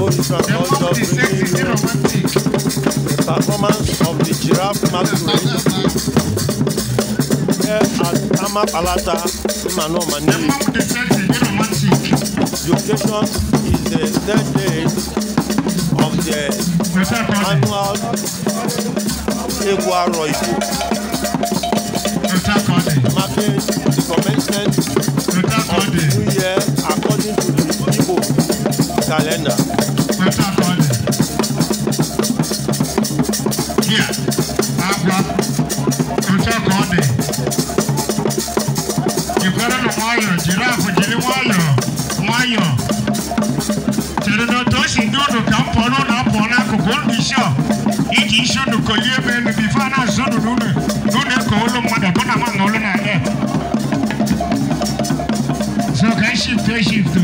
Igbo Israel culture bringing you the performance of the giraffe masquerade here at Akpalata, Nneyi. The occasion is the third day of the annual ARO marking the commencement of the new year according to the Igbo calendar. So can shift.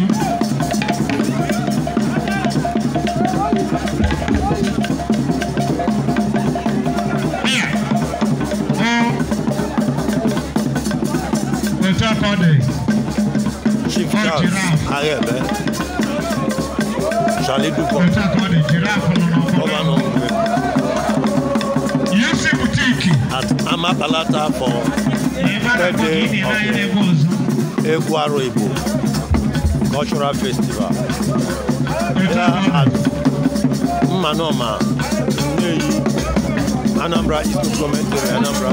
At Akpalata for third day of the ARO Cultural Festival. Here at Nneyi, Anambra East Commentary, Anambra.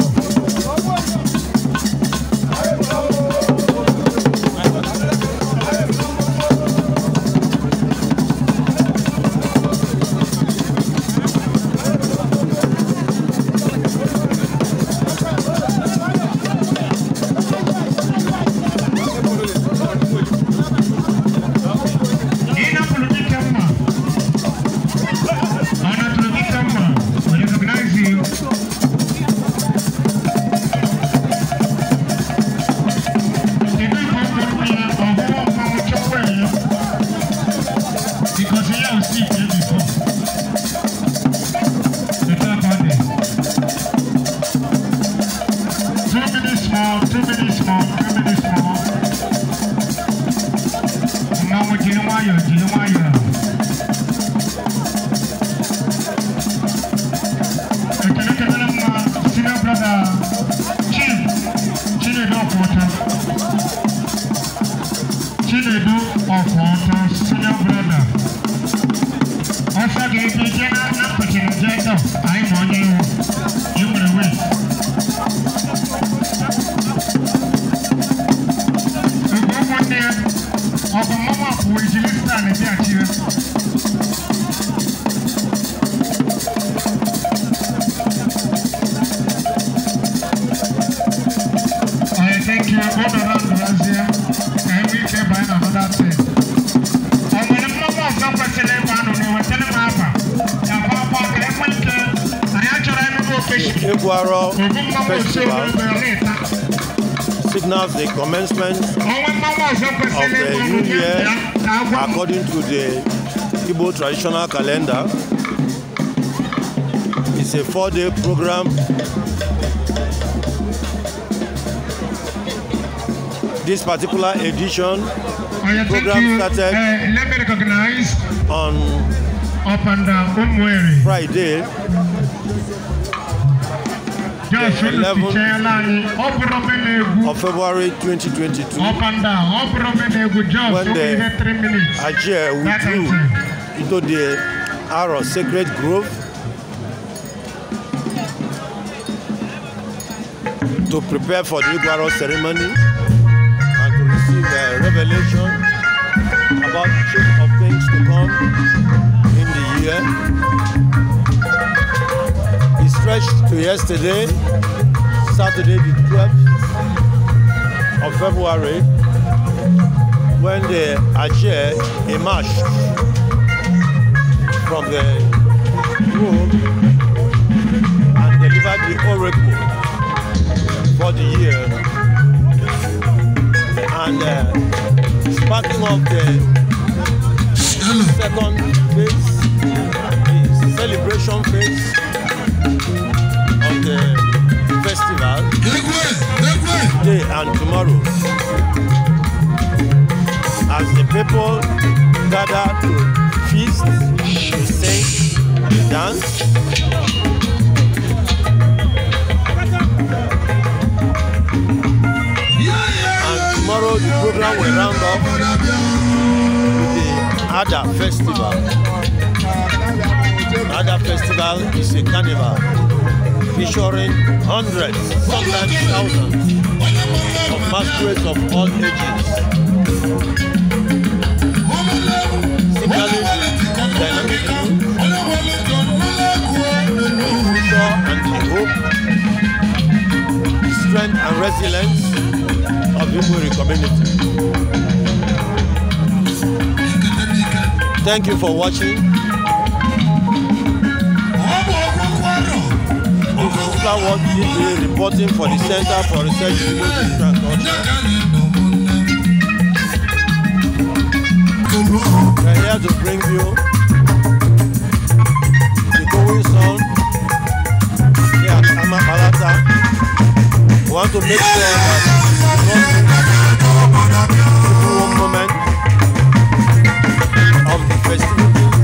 ARO Festival signals the commencement of the new year according to the Igbo traditional calendar. It's a 4-day program. This particular edition program started on Friday, the 11th of February 2022, when the AGU withdrew into the ARO Sacred Grove to prepare for the ARO ceremony and to receive a revelation about the shape of things to come in the year. It stretched to yesterday, Saturday the 12th of February, when the AGU emerged from the grove and delivered the oracle for the year, and sparking of the second phase, the celebration phase of the festival, today and tomorrow, as the people gather to feast dance. And tomorrow the program will round up with the ARO festival. ARO festival is a carnival featuring hundreds, sometimes thousands of masquerades of all ages. Singling dynamic youth, and the hope, the strength and resilience of the Umueri community. Thank you for watching. This is Flower reporting for the Center for Research in Music and Culture. We are here to bring you the goings on here at Akpalata. We want to make sure that one moment of the festivities